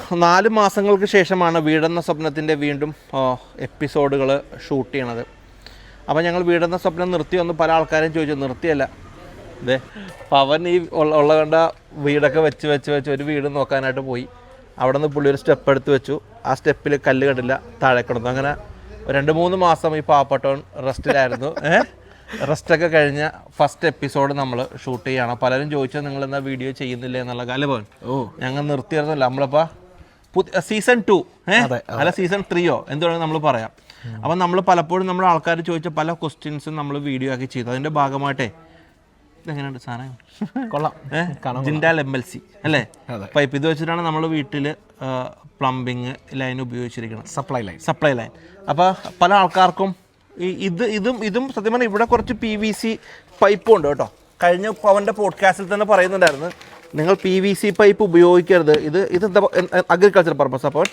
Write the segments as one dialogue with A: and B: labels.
A: 4 മാസങ്ങൾക്ക് ശേഷമാണ് വീടെന്ന സ്വപ്നത്തിൻ്റെ വീണ്ടും എപ്പിസോഡുകൾ ഷൂട്ട് ചെയ്യണത്. അപ്പോൾ ഞങ്ങൾ വീടെന്ന സ്വപ്നം നിർത്തിയൊന്ന് പല ആൾക്കാരും ചോദിച്ചു. നിർത്തിയല്ല, അതെ പവൻ ഈ ഉള്ള കണ്ട വീടൊക്കെ വെച്ച് ഒരു വീട് നോക്കാനായിട്ട് പോയി. അവിടെ നിന്ന് പുള്ളി ഒരു സ്റ്റെപ്പ് എടുത്ത് വെച്ചു. ആ സ്റ്റെപ്പിൽ കല്ല് കണ്ടില്ല, താഴെ കിടന്നു. അങ്ങനെ 2-3 മാസം ഈ പാവപ്പെട്ടവൻ റെസ്റ്റിലായിരുന്നു. റെസ്റ്റൊക്കെ കഴിഞ്ഞ ഫസ്റ്റ് എപ്പിസോഡ് നമ്മൾ ഷൂട്ട് ചെയ്യുകയാണ്. പലരും ചോദിച്ചാൽ നിങ്ങൾ എന്താ വീഡിയോ ചെയ്യുന്നില്ല എന്നുള്ള കാര്യം. പവൻ ഞങ്ങൾ നിർത്തിയിരുന്നില്ല. നമ്മളിപ്പോൾ സീസൺ 2 അല്ല സീസൺ 3 എന്തുവേണമെങ്കിൽ നമ്മൾ പറയാം. അപ്പം നമ്മൾ പലപ്പോഴും നമ്മുടെ ആൾക്കാർ ചോദിച്ച പല ക്വസ്റ്റ്യൻസും നമ്മൾ വീഡിയോ ആക്കി ചെയ്തു. അതിൻ്റെ ഭാഗമായിട്ടേ ഇതെങ്ങനെയുണ്ട് സാധനം?
B: കൊള്ളാം.
A: ജിൻഡാൽ MLC അല്ലേ പൈപ്പ്. ഇത് വെച്ചിട്ടാണ് നമ്മൾ വീട്ടിൽ പ്ലംബിങ് ലൈൻ ഉപയോഗിച്ചിരിക്കുന്നത്, സപ്ലൈ ലൈൻ. അപ്പോൾ പല ആൾക്കാർക്കും ഇതും സത്യം പറഞ്ഞാൽ ഇവിടെ കുറച്ച് PVC പൈപ്പും ഉണ്ട് കേട്ടോ. കഴിഞ്ഞ പവൻ്റെ പോഡ്കാസ്റ്റിൽ തന്നെ പറയുന്നുണ്ടായിരുന്നു, നിങ്ങൾ PVC പൈപ്പ് ഉപയോഗിക്കരുത്. ഇത് അഗ്രികൾച്ചർ പർപ്പസ്. അപ്പോൾ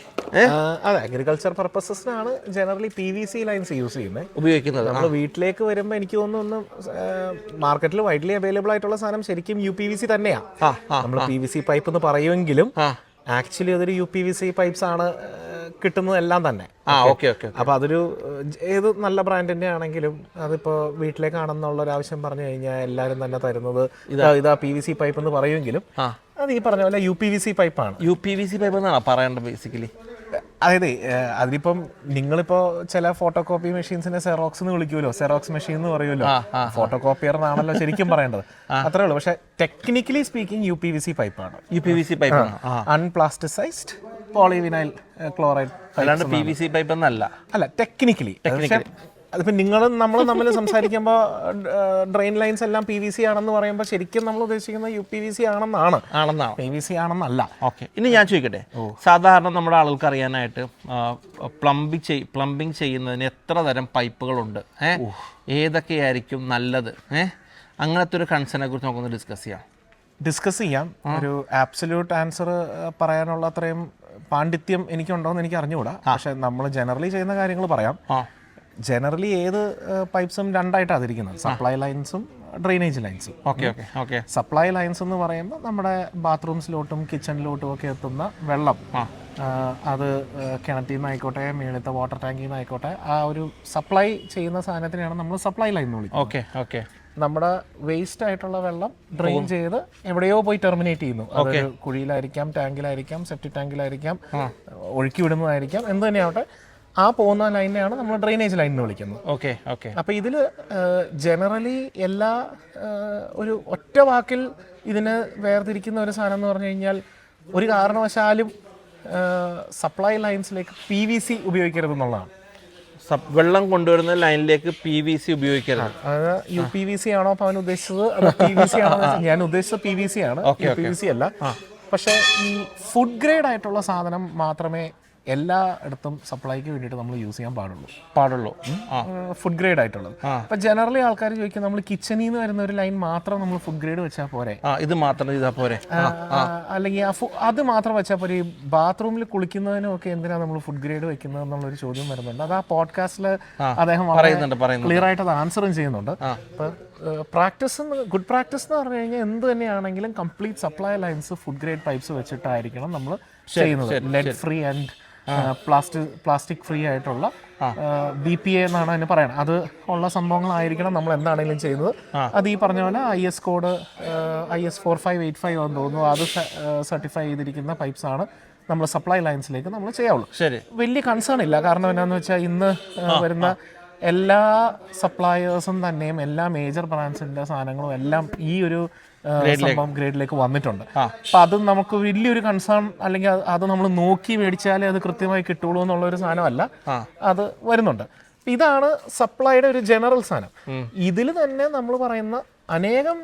B: അതെ, അഗ്രികൾച്ചർ പർപ്പസസിനാണ് ജനറലി PVC ലൈൻസ് യൂസ് ചെയ്യുന്നത്,
A: ഉപയോഗിക്കുന്നത്.
B: നമ്മൾ വീട്ടിലേക്ക് വരുമ്പോൾ എനിക്ക് തോന്നുന്നു മാർക്കറ്റിൽ വൈഡ്ലി അവൈലബിൾ ആയിട്ടുള്ള സാധനം ശരിക്കും UPVC തന്നെയാണ്. നമ്മൾ PVC പൈപ്പ് എന്ന് പറയുമെങ്കിലും ആക്ച്വലി അതൊരു UPVC പൈപ്പ്സ് ആണ് കിട്ടുന്നതെല്ലാം തന്നെ. അപ്പൊ അതൊരു ഏത് നല്ല ബ്രാൻഡിന്റെ ആണെങ്കിലും അതിപ്പോ വീട്ടിലേക്കാണെന്നുള്ള ഒരു ആവശ്യം പറഞ്ഞു കഴിഞ്ഞാൽ എല്ലാവരും തന്നെ തരുന്നത് ഇതാ PVC പൈപ്പ് എന്ന് പറയുമെങ്കിലും അത് ഈ പറഞ്ഞ പോലെ UPVC പൈപ്പാണ്.
A: UPVC പൈപ്പ് എന്നാണ് പറയേണ്ടത് ബേസിക്കലി.
B: അതായത് അതിനിപ്പം നിങ്ങളിപ്പോ ചില ഫോട്ടോ കോപ്പി മെഷീൻസിനെ സെറോക്സ് എന്ന് വിളിക്കുമല്ലോ, സെറോക്സ് മെഷീൻ എന്ന് പറയുമല്ലോ, ഫോട്ടോ കോപ്പിയർ എന്നാണല്ലോ ശരിക്കും പറയേണ്ടത്. അത്രേ ഉള്ളൂ. പക്ഷെ ടെക്നിക്കലി സ്പീക്കിംഗ് UPVC പൈപ്പാണ്.
A: UPVC pipe
B: unplasticized polyvinyl chloride,
A: അല്ലാണ്ട് PVC പൈപ്പ് എന്നല്ല.
B: അല്ല, ടെക്നിക്കലി. അതിപ്പോ നിങ്ങളും നമ്മളും തമ്മിൽ സംസാരിക്കുമ്പോൾ ഡ്രെയിൻ ലൈൻസ് എല്ലാം PVC ആണെന്ന് പറയുമ്പോൾ ശരിക്കും നമ്മൾ ഉദ്ദേശിക്കുന്നത് UPVC ആണെന്നാണ്, PVC ആണെന്നല്ല.
A: ഓക്കെ, ഇനി ഞാൻ ചോദിക്കട്ടെ, സാധാരണ നമ്മുടെ ആളുകൾക്ക് അറിയാനായിട്ട് പ്ലംബിംഗ് ചെയ്യുന്നതിന് എത്ര തരം പൈപ്പുകളുണ്ട്, ഏതൊക്കെയായിരിക്കും നല്ലത്, അങ്ങനത്തെ ഒരു കൺസേണിനെ കുറിച്ച് നമുക്കൊന്ന് ഡിസ്കസ് ചെയ്യാം. ഒരു ആബ്സല്യൂട്ട് ആൻസർ പറയാനുള്ള അത്രയും പാണ്ഡിത്യം എനിക്കുണ്ടോ എന്ന് എനിക്ക് അറിഞ്ഞുകൂടാ. പക്ഷെ നമ്മൾ ജനറലി ചെയ്യുന്ന കാര്യങ്ങൾ പറയാം. ജനറലി ഏത് പൈപ്പ്സും രണ്ടായിട്ടാണ് അതിരിക്കുന്നത്, സപ്ലൈ ലൈൻസും ഡ്രെയിനേജ് ലൈൻസും. സപ്ലൈ ലൈൻസ് എന്ന് പറയുമ്പോൾ നമ്മുടെ ബാത്റൂംസിലോട്ടും കിച്ചണിലോട്ടും ഒക്കെ എത്തുന്ന വെള്ളം, അത് കിണറ്റിൽ നിന്നായിക്കോട്ടെ മേളത്തെ വാട്ടർ ടാങ്കിൽ നിന്നായിക്കോട്ടെ, ആ ഒരു സപ്ലൈ ചെയ്യുന്ന സാധനത്തിനെയാണ് നമ്മൾ സപ്ലൈ ലൈൻ എന്ന് വിളിക്കുന്നത്. നമ്മുടെ വേസ്റ്റ് ആയിട്ടുള്ള വെള്ളം ഡ്രെയിൻ ചെയ്ത് എവിടെയോ പോയി ടെർമിനേറ്റ് ചെയ്യുന്നു. അത് കുഴിയിലായിരിക്കാം, ടാങ്കിലായിരിക്കാം, സെപ്റ്റിക് ടാങ്കിലായിരിക്കാം, ഒഴുക്കി വിടുന്നതായിരിക്കാം, എന്ത് തന്നെയാവട്ടെ, ആ പോകുന്ന ലൈനെയാണ് നമ്മൾ ഡ്രെയിനേജ് ലൈൻ എന്ന് വിളിക്കുന്നത്. അപ്പൊ ഇതിൽ ജനറലി എല്ലാ ഒരു ഒറ്റ വാക്കിൽ ഇതിന് വേർതിരിക്കുന്ന ഒരു സാധനം എന്ന് പറഞ്ഞു കഴിഞ്ഞാൽ, ഒരു കാരണവശാലും സപ്ലൈ ലൈൻസിലേക്ക് PVC ഉപയോഗിക്കരുത് എന്നുള്ളതാണ്. വെള്ളം കൊണ്ടുവരുന്ന ലൈനിലേക്ക് PVC ഉപയോഗിക്കരുത്.
B: അത് UPVC ആണോ അപ്പോൾ അവൻ ഉദ്ദേശിച്ചത്, അത് PVC ആണോ? ഞാൻ ഉദ്ദേശിച്ചത് PVC ആണ്, UPVC അല്ല. പക്ഷേ ഈ ഫുഡ് ഗ്രേഡ് ആയിട്ടുള്ള സാധനം മാത്രമേ എല്ലായിടത്തും സപ്ലൈക്ക് വേണ്ടിയിട്ട് നമ്മൾ യൂസ് ചെയ്യാൻ പാടുള്ളൂ. ഫുഡ് ഗ്രേഡ് ആയിട്ടുള്ളത്. അപ്പൊ ജനറലി ആൾക്കാർ ചോദിക്കും, നമ്മൾ കിച്ചണിൽ നിന്ന് വരുന്ന ഒരു ലൈൻ മാത്രം നമ്മൾ ഫുഡ് ഗ്രേഡ് വെച്ചാൽ പോരെ,
A: ഇത് മാത്രം ചെയ്താൽ പോരെ,
B: അല്ലെങ്കിൽ അത് മാത്രം വെച്ചാൽ പോരെ, ഈ ബാത്റൂമിൽ കുളിക്കുന്നതിനും ഒക്കെ എന്തിനാണ് നമ്മൾ ഫുഡ് ഗ്രേഡ് വെക്കുന്നത് എന്നുള്ളൊരു ചോദ്യം വരുന്നുണ്ട്. അത് ആ പോഡ്കാസ്റ്റിൽ അദ്ദേഹം ക്ലിയർ ആയിട്ട് അത് ആൻസറും ചെയ്യുന്നുണ്ട്. അപ്പൊ ഗുഡ് പ്രാക്ടീസ് എന്ന് പറഞ്ഞു കഴിഞ്ഞാൽ എന്ത് തന്നെയാണെങ്കിലും complete supply lines food grade pipes വെച്ചിട്ടായിരിക്കണം നമ്മൾ ചെയ്യുന്നത്. Lead free and plastic free ആയിട്ടുള്ള BPA എന്നാണ് അതിന് പറയുന്നത്. അത് ഉള്ള സംഭവങ്ങളായിരിക്കണം നമ്മൾ എന്താണെങ്കിലും ചെയ്യുന്നത്. അത് ഈ പറഞ്ഞ പോലെ IS കോഡ് IS 4585 ആണെന്ന് തോന്നുന്നു, അത് സർട്ടിഫൈ ചെയ്തിരിക്കുന്ന പൈപ്പ്സ് ആണ് നമ്മൾ സപ്ലൈ ലൈൻസിലേക്ക് നമ്മൾ ചെയ്യാവുള്ളൂ. വലിയ കൺസേൺ ഇല്ല. കാരണം എന്താണെന്ന് വെച്ചാൽ ഇന്ന് വരുന്ന എല്ലാ സപ്ലയേഴ്സും തന്നെയും എല്ലാ മേജർ ബ്രാൻഡ്സിന്റെ സാധനങ്ങളും എല്ലാം ഈ ഒരു സംഭവം ഗ്രേഡിലേക്ക് വന്നിട്ടുണ്ട്. അപ്പൊ അത് നമുക്ക് വലിയൊരു കൺസേൺ, അല്ലെങ്കിൽ അത് നമ്മൾ നോക്കി മേടിച്ചാലേ അത് കൃത്യമായി കിട്ടുള്ളൂ എന്നുള്ള ഒരു സാധനമല്ല, അത് വരുന്നുണ്ട്. ഇതാണ് സപ്ലൈയുടെ ഒരു ജനറൽ സാധനം. ഇതിൽ തന്നെ നമ്മൾ പറയുന്ന അനേകം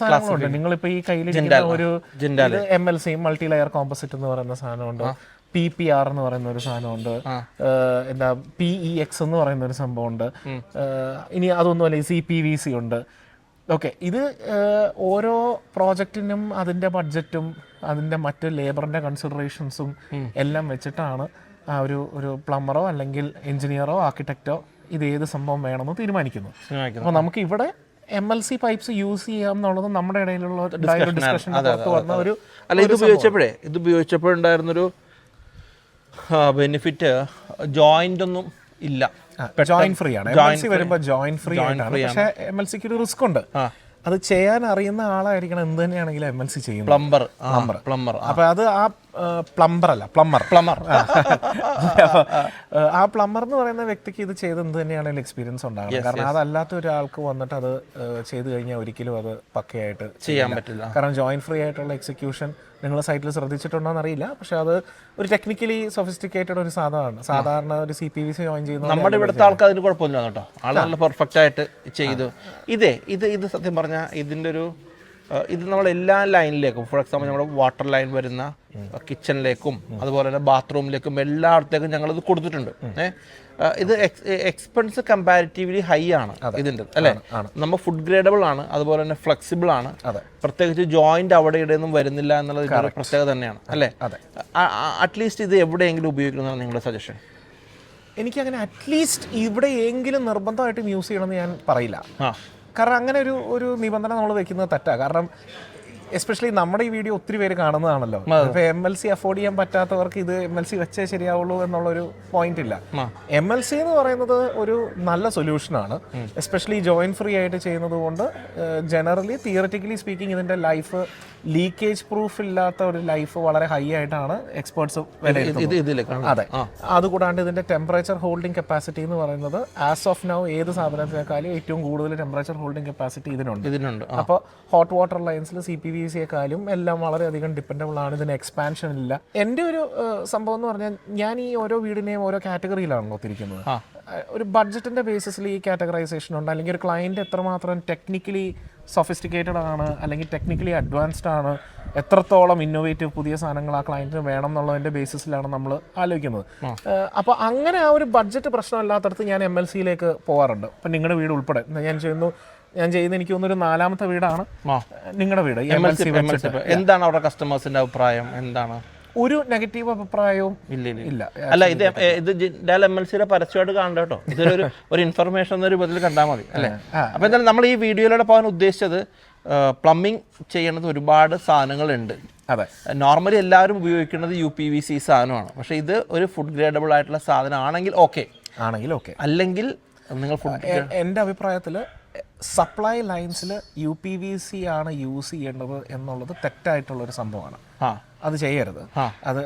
B: സാധനങ്ങളുണ്ട്. നിങ്ങളിപ്പോ ഈ കയ്യിൽ ഒരു MLC മൾട്ടി ലെയർ കോമ്പോസിറ്റ് എന്ന് പറയുന്ന സാധനമുണ്ട്, PPR എന്ന് പറയുന്ന ഒരു സാധനമുണ്ട്, എന്താ PEX എന്ന് പറയുന്ന ഒരു സംഭവമുണ്ട്, ഇനി അതൊന്നുമല്ല CPVC ഉണ്ട്. ഓക്കെ, ഇത് ഓരോ പ്രോജക്റ്റിനും അതിൻ്റെ ബഡ്ജറ്റും അതിൻ്റെ മറ്റ് ലേബറിൻ്റെ കൺസിഡറേഷൻസും എല്ലാം വെച്ചിട്ടാണ് ആ ഒരു പ്ലംബറോ അല്ലെങ്കിൽ എഞ്ചിനീയറോ ആർക്കിടെക്റ്റോ ഇത് ഏത് സംഭവം വേണമെന്ന് തീരുമാനിക്കുന്നു. അപ്പോൾ നമുക്ക് ഇവിടെ MLC പൈപ്പ്സ് യൂസ് ചെയ്യാം എന്നുള്ളത് നമ്മുടെ ഇടയിലുള്ള ഡിസ്കഷൻ പുറത്ത് വന്ന ഒരു.
A: അല്ല, ഇത് ഉപയോഗിച്ചപ്പോഴുണ്ടായിരുന്നൊരു ബെനിഫിറ്റ് ജോയിന്റ് ഒന്നും ഇല്ല,
B: ജോയിന്റ് ഫ്രീ ആണ്. MLC വരുമ്പോൾ ജോയിന്റ് ഫ്രീ ആയിട്ടാണ്. പക്ഷേ MLCക്ക് ഒരു റിസ്ക് ഉണ്ട്. അത് ചെയ്യാൻ അറിയുന്ന ആളായിരിക്കണം എന്ത് തന്നെയാണെങ്കിലും MLC ചെയ്യുന്നത്.
A: പ്ലംബർ.
B: അപ്പൊ അത് ആ പ്ലംബർ ആ പ്ലംബർ എന്ന് പറയുന്ന വ്യക്തിക്ക് ഇത് ചെയ്ത് എന്ത് തന്നെയാണെങ്കിലും എക്സ്പീരിയൻസ് ഉണ്ടാകണം. കാരണം അതല്ലാത്ത ഒരാൾക്ക് വന്നിട്ട് അത് ചെയ്ത് കഴിഞ്ഞാൽ ഒരിക്കലും അത് പക്കയായിട്ട്
A: ചെയ്യാൻ പറ്റില്ല.
B: കാരണം ജോയിന്റ് ഫ്രീ ആയിട്ടുള്ള എക്സിക്യൂഷൻ നിങ്ങൾ സൈറ്റിൽ ശ്രദ്ധിച്ചിട്ടുണ്ടോ എന്നറിയില്ല, പക്ഷെ അത് ഒരു ടെക്നിക്കലി സൊഫിസ്റ്റിക്കേറ്റഡ് ഒരു സാധനമാണ്. സാധാരണ ഒരു CPVC ജോയിൻ ചെയ്യുന്ന
A: നമ്മുടെ ഇവിടുത്തെ ആൾക്കാർ അതിന് കുഴപ്പമൊന്നുമില്ല കേട്ടോ, ആൾ നല്ല പെർഫെക്റ്റ് ആയിട്ട് ചെയ്തു. ഇത് സത്യം പറഞ്ഞാൽ ഇതിൻ്റെ ഒരു ഇത് നമ്മൾ എല്ലാ ലൈനിലേക്കും, ഫോർ എക്സാമ്പിൾ നമ്മുടെ വാട്ടർ ലൈൻ വരുന്ന കിച്ചണിലേക്കും അതുപോലെ തന്നെ ബാത്റൂമിലേക്കും എല്ലായിടത്തേക്കും ഞങ്ങളിത് കൊടുത്തിട്ടുണ്ട്. ഇത് എക്സ്പെൻസ് കമ്പാരിറ്റീവ്ലി ഹൈ ആണ് ഇതിൻ്റെ, അല്ലേ? നമ്മൾ ഫുഡ് ഗ്രേഡബിൾ ആണ്, അതുപോലെ തന്നെ ഫ്ലെക്സിബിൾ ആണ്. പ്രത്യേകിച്ച് ജോയിന്റ് അവിടെ ഇടയൊന്നും വരുന്നില്ല എന്നുള്ളത് ഇതിൻ്റെ പ്രത്യേകത തന്നെയാണ്, അല്ലേ? അറ്റ്ലീസ്റ്റ് ഇത് എവിടെയെങ്കിലും ഉപയോഗിക്കുന്നതാണ് നിങ്ങളുടെ സജഷൻ?
B: എനിക്കങ്ങനെ അറ്റ്ലീസ്റ്റ് ഇവിടെയെങ്കിലും നിർബന്ധമായിട്ടും യൂസ് ചെയ്യണമെന്ന് ഞാൻ പറയില്ല. കാരണം അങ്ങനെ ഒരു നിബന്ധന നമ്മൾ വെക്കുന്നത് തെറ്റാണ്. കാരണം എസ്പെഷ്യലി നമ്മുടെ ഈ വീഡിയോ ഒത്തിരി പേര് കാണുന്നതാണല്ലോ. ഇപ്പോൾ MLC അഫോർഡ് ചെയ്യാൻ പറ്റാത്തവർക്ക് ഇത് MLC വെച്ചേ ശരിയാവുള്ളൂ എന്നുള്ളൊരു പോയിന്റ് ഇല്ല. MLC എന്ന് പറയുന്നത് ഒരു നല്ല സൊല്യൂഷനാണ്, എസ്പെഷ്യലി ജോയിന്റ് ഫ്രീ ആയിട്ട് ചെയ്യുന്നത് കൊണ്ട്. ജനറലി തിയററ്റിക്കലി സ്പീക്കിംഗ് ഇതിന്റെ ലൈഫ് ലീക്കേജ് പ്രൂഫ് ഇല്ലാത്ത ഒരു ലൈഫ് വളരെ ഹൈ ആയിട്ടാണ് എക്സ്പേർട്സ് വിലയിരുത്തുന്നത്. അതെ, അതുകൂടാണ്ട് ഇതിന്റെ ടെമ്പറേച്ചർ ഹോൾഡിംഗ് കപ്പാസിറ്റി എന്ന് പറയുന്നത് ആസ് ഓഫ് നൗ ഏത് സാധനത്തിനേക്കാളും ഏറ്റവും കൂടുതൽ ടെമ്പറേച്ചർ ഹോൾഡിംഗ് കപ്പാസിറ്റി ഇതിനുണ്ട്. അപ്പോൾ ഹോട്ട് വാട്ടർ ലൈൻസിൽ CPVC-യെക്കാളും എല്ലാം വളരെയധികം ഡിപ്പെൻഡബിൾ ആണ്. ഇതിന് എക്സ്പാൻഷൻ ഇല്ല. എൻ്റെ ഒരു സംഭവം എന്ന് പറഞ്ഞാൽ ഞാൻ ഈ ഓരോ വീടിനെയും ഓരോ കാറ്റഗറിയിലാണല്ലോ തിരിക്കുന്നത്. ഒരു ബഡ്ജറ്റിന്റെ ബേസിസിൽ ഈ കാറ്റഗറൈസേഷൻ ഉണ്ട്, അല്ലെങ്കിൽ ഒരു ക്ലയന്റ് എത്രമാത്രം ടെക്നിക്കലി സൊഫിസ്റ്റിക്കേറ്റഡ് ആണ് അല്ലെങ്കിൽ ടെക്നിക്കലി അഡ്വാൻസ്ഡ് ആണ്, എത്രത്തോളം ഇന്നോവേറ്റീവ് പുതിയ സാധനങ്ങൾ ആ ക്ലയന്റിന് വേണം എന്നുള്ളതിന്റെ ബേസിസിലാണ് നമ്മൾ ആലോചിക്കുന്നത്. അപ്പോൾ അങ്ങനെ ആ ഒരു ബഡ്ജറ്റ് പ്രശ്നമല്ലാത്തടത്ത് ഞാൻ MLC-യിലേക്ക് പോകാറുണ്ട്. ഇപ്പം നിങ്ങളുടെ വീട് ഉൾപ്പെടെ ഞാൻ ചെയ്യുന്ന എനിക്ക് തോന്നുന്നു ഒരു 4ാമത്തെ വീടാണ് നിങ്ങളുടെ വീട്.
A: എന്താണ് അവരുടെ കസ്റ്റമേഴ്സിന്റെ അഭിപ്രായം? എന്താണ്?
B: ഒരു നെഗറ്റീവ് അഭിപ്രായവും ഇല്ല.
A: അല്ല, ഇത് ജിൻഡാൽ MLC-യുടെ പരസ്യമായിട്ട് കാണണ്ട കേട്ടോ, ഇതൊരു ഇൻഫർമേഷൻ എന്ന രൂപത്തിൽ കണ്ടാൽ മതി, അല്ലേ? അപ്പോൾ എന്തായാലും നമ്മൾ ഈ വീഡിയോയിലൂടെ പോകാൻ ഉദ്ദേശിച്ചത് പ്ലംബിംഗ് ചെയ്യണത് ഒരുപാട് സാധനങ്ങളുണ്ട്.
B: അതെ,
A: നോർമലി എല്ലാവരും ഉപയോഗിക്കുന്നത് UPVC സാധനമാണ്. പക്ഷേ ഇത് ഒരു ഫുഡ് ഗ്രേഡബിൾ ആയിട്ടുള്ള സാധനം ആണെങ്കിൽ ഓക്കെ, അല്ലെങ്കിൽ നിങ്ങൾ
B: എൻ്റെ അഭിപ്രായത്തിൽ സപ്ലൈ ലൈൻസിൽ UPVC ആണ് യൂസ് ചെയ്യേണ്ടത് എന്നുള്ളത് തെറ്റായിട്ടുള്ളൊരു സംഭവമാണ്. അത് ചെയ്യരുത്. അത്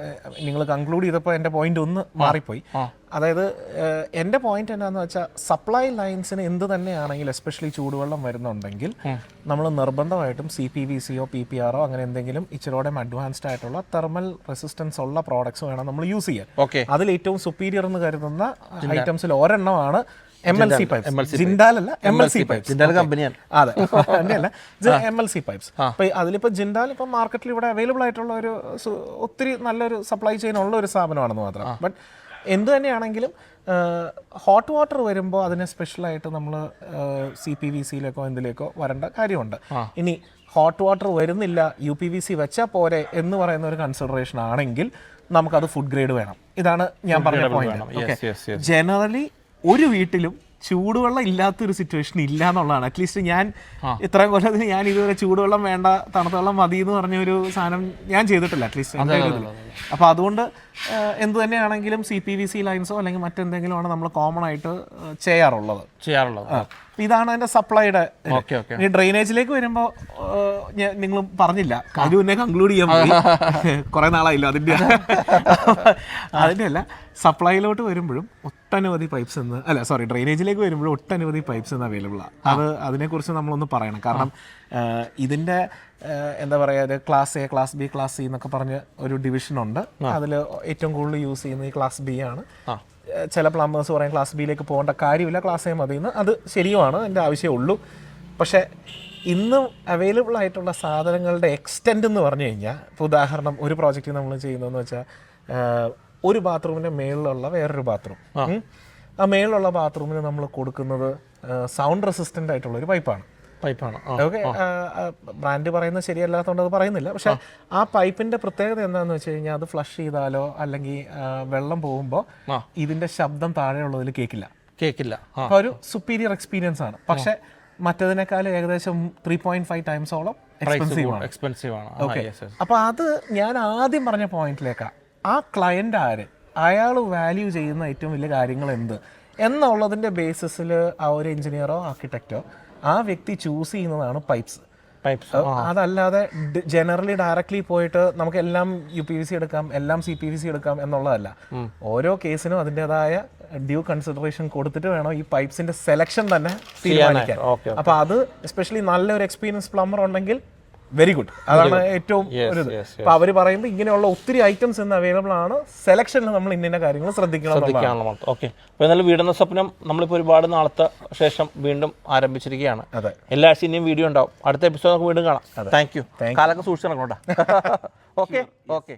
B: നിങ്ങൾ കൺക്ലൂഡ് ചെയ്തപ്പോൾ എൻ്റെ പോയിന്റ് ഒന്ന് മാറിപ്പോയി. അതായത് എൻ്റെ പോയിന്റ് എന്താണെന്ന് വെച്ചാൽ സപ്ലൈ ലൈൻസിന് എന്ത് തന്നെയാണെങ്കിലും എസ്പെഷ്യലി ചൂടുവെള്ളം വരുന്നുണ്ടെങ്കിൽ നമ്മൾ നിർബന്ധമായിട്ടും CPVC-യോ PPR-ഓ അങ്ങനെ എന്തെങ്കിലും ഇച്ചിരിയോടെ അഡ്വാൻസ്ഡ് ആയിട്ടുള്ള തെർമൽ റെസിസ്റ്റൻസ് ഉള്ള പ്രോഡക്ട്സ് വേണം നമ്മൾ യൂസ് ചെയ്യാൻ. അതിൽ ഏറ്റവും സുപ്പീരിയർ എന്ന് കരുതുന്ന ഐറ്റംസിൽ ഒരെണ്ണമാണ് MLC പൈപ്സ്. ജിൻഡാൽ അല്ല, MLC പൈപ്സ്.
A: ജിൻഡാൽ കമ്പനിയാണ്.
B: അതെ, തന്നെയല്ല, MLC പൈപ്സ്. അപ്പോൾ അതിലിപ്പോൾ ജിൻഡാൽ ഇപ്പം മാർക്കറ്റിൽ ഇവിടെ അവൈലബിൾ ആയിട്ടുള്ള ഒരു ഒത്തിരി നല്ലൊരു സപ്ലൈ ചെയിൻ ഉള്ള ഒരു സ്ഥാപനമാണെന്ന് മാത്രം. ബട്ട് എന്ത് തന്നെയാണെങ്കിലും ഹോട്ട് വാട്ടർ വരുമ്പോൾ അതിനെ സ്പെഷ്യലായിട്ട് നമ്മൾ CPVC-യിലേക്കോ എന്തിലേക്കോ വരേണ്ട കാര്യമുണ്ട്. ഇനി ഹോട്ട് വാട്ടർ വരുന്നില്ല, UPVC വെച്ചാൽ പോരെ എന്ന് പറയുന്ന ഒരു കൺസിഡറേഷൻ ആണെങ്കിൽ നമുക്കത് ഫുഡ് ഗ്രേഡ് വേണം. ഇതാണ് ഞാൻ പറഞ്ഞ പോയിന്റ്. ജനറലി ഒരു വീട്ടിലും ചൂടുവെള്ളം ഇല്ലാത്തൊരു സിറ്റുവേഷൻ ഇല്ല എന്നുള്ളതാണ്. അറ്റ്ലീസ്റ്റ് ഞാൻ ഇത്രയും കൊല്ലത്തിന് ഞാൻ ഇതുവരെ ചൂടുവെള്ളം വേണ്ട തണുത്ത വെള്ളം മതി എന്ന് പറഞ്ഞൊരു സാധനം ഞാൻ ചെയ്തിട്ടില്ല അറ്റ്ലീസ്റ്റ്. അപ്പോൾ അതുകൊണ്ട് എന്ത് തന്നെയാണെങ്കിലും CPVC ലൈൻസോ അല്ലെങ്കിൽ മറ്റെന്തെങ്കിലും ആണ് നമ്മൾ കോമൺ ആയിട്ട് ചെയ്യാറുള്ളത്. ഇതാണ് അതിന്റെ സപ്ലൈയുടെ. ഈ ഡ്രെയിനേജിലേക്ക് വരുമ്പോൾ നിങ്ങൾ പറഞ്ഞില്ല, കാര്യം എന്നെ കൺക്ലൂഡ് ചെയ്യാൻ കുറെ നാളായില്ലോ അതിന്റെ അല്ല. സപ്ലൈയിലോട്ട് വരുമ്പോഴും ഒട്ടനവധി പൈപ്സ് ഡ്രെയിനേജിലേക്ക് വരുമ്പോഴും ഒട്ടനവധി പൈപ്സ് എന്ന് അവൈലബിൾ ആണ്. അതിനെക്കുറിച്ച് നമ്മളൊന്ന് പറയണം. കാരണം ഇതിന്റെ എന്താ പറയുക, class A, class B, class C എന്നൊക്കെ പറഞ്ഞ് ഒരു ഡിവിഷൻ ഉണ്ട്. അതിൽ ഏറ്റവും കൂടുതൽ യൂസ് ചെയ്യുന്നത് ഈ ക്ലാസ് B ആണ്. ചില പ്ലംബേഴ്സ് പറയും ക്ലാസ് ബിയിലേക്ക് പോകേണ്ട കാര്യമില്ല, ക്ലാസ് എ മതിയെന്ന്. അത് ശരിയുമാണ്, എൻ്റെ ആവശ്യമേ. പക്ഷേ ഇന്ന് അവൈലബിൾ ആയിട്ടുള്ള സാധനങ്ങളുടെ എക്സ്റ്റെൻഡ് എന്ന് പറഞ്ഞു കഴിഞ്ഞാൽ, ഇപ്പോൾ ഉദാഹരണം ഒരു പ്രോജക്റ്റ് നമ്മൾ ചെയ്യുന്നതെന്ന് വെച്ചാൽ ഒരു ബാത്റൂമിൻ്റെ മേളിലുള്ള വേറൊരു ബാത്റൂം, ആ മേളിലുള്ള ബാത്റൂമിന് നമ്മൾ കൊടുക്കുന്നത് സൗണ്ട് റെസിസ്റ്റൻ്റ് ആയിട്ടുള്ള ഒരു പൈപ്പാണ്. ഓക്കെ, ബ്രാൻഡ് പറയുന്നത് ശരിയല്ലാത്തതുകൊണ്ട് അത് പറയുന്നില്ല. പക്ഷെ ആ പൈപ്പിന്റെ പ്രത്യേകത എന്താണെന്ന് വെച്ച് കഴിഞ്ഞാൽ അത് ഫ്ലഷ് ചെയ്താലോ അല്ലെങ്കിൽ വെള്ളം പോകുമ്പോൾ ഇതിന്റെ ശബ്ദം താഴെയുള്ളതിൽ കേൾക്കില്ല. അപ്പോൾ ഒരു സുപ്പീരിയർ എക്സ്പീരിയൻസ് ആണ്. പക്ഷെ മറ്റതിനേക്കാളും ഏകദേശം 3.5 ടൈംസോളം എക്സ്പെൻസീവ് ആണ്. ഓക്കെ, അപ്പോൾ അത് ഞാൻ ആദ്യം പറഞ്ഞ പോയിന്റിലേക്കാണ്. ആ ക്ലയന്റ് ആര്, അയാൾ വാല്യൂ ചെയ്യുന്ന ഏറ്റവും വലിയ കാര്യങ്ങൾ എന്ത് എന്നുള്ളതിൻ്റെ ബേസിസിൽ ആ ഒരു എഞ്ചിനീയറോ ആർക്കിടെക്റ്റോ ആ വ്യക്തി ചൂസ് ചെയ്യുന്നതാണ് പൈപ്പ്സ്. അതല്ലാതെ ജനറലി ഡയറക്ട്ലി പോയിട്ട് നമുക്ക് എല്ലാം UPVC എടുക്കാം, എല്ലാം CPVC എടുക്കാം എന്നുള്ളതല്ല. ഓരോ കേസിനും അതിൻ്റെതായ ഡ്യൂ കൺസിഡറേഷൻ കൊടുത്തിട്ട് വേണം ഈ പൈപ്പ്സിന്റെ സെലക്ഷൻ തന്നെ തീരുമാനിക്കാൻ. അപ്പൊ അത് എസ്പെഷ്യലി നല്ലൊരു എക്സ്പീരിയൻസ് പ്ലംബർ ഉണ്ടെങ്കിൽ വെരി ഗുഡ്. അതാണ് ഏറ്റവും ഒരു ഇത്. അപ്പൊ അവര് പറയുമ്പോൾ ഇങ്ങനെയുള്ള ഒത്തിരി ഐറ്റംസ് ഇന്ന് അവൈലബിൾ ആണ്. സെലക്ഷനിൽ നമ്മൾ ഇന്ന കാര്യങ്ങൾ ശ്രദ്ധിക്കണം.
A: ഓക്കെ. അപ്പോൾ എന്നാലും വീടെന്ന സ്വപ്നം നമ്മളിപ്പോൾ ഒരുപാട് നാളത്തെ ശേഷം വീണ്ടും ആരംഭിച്ചിരിക്കുകയാണ്.
B: അതെ,
A: എല്ലാ ആഴ്ചയും ഇനിയും വീഡിയോ ഉണ്ടാവും. അടുത്ത എപ്പിസോഡ് നമുക്ക് വീണ്ടും കാണാം. Thank you. കാലൊക്കെ സൂക്ഷിച്ചു നടക്കണോട്ടാ. ഓക്കെ.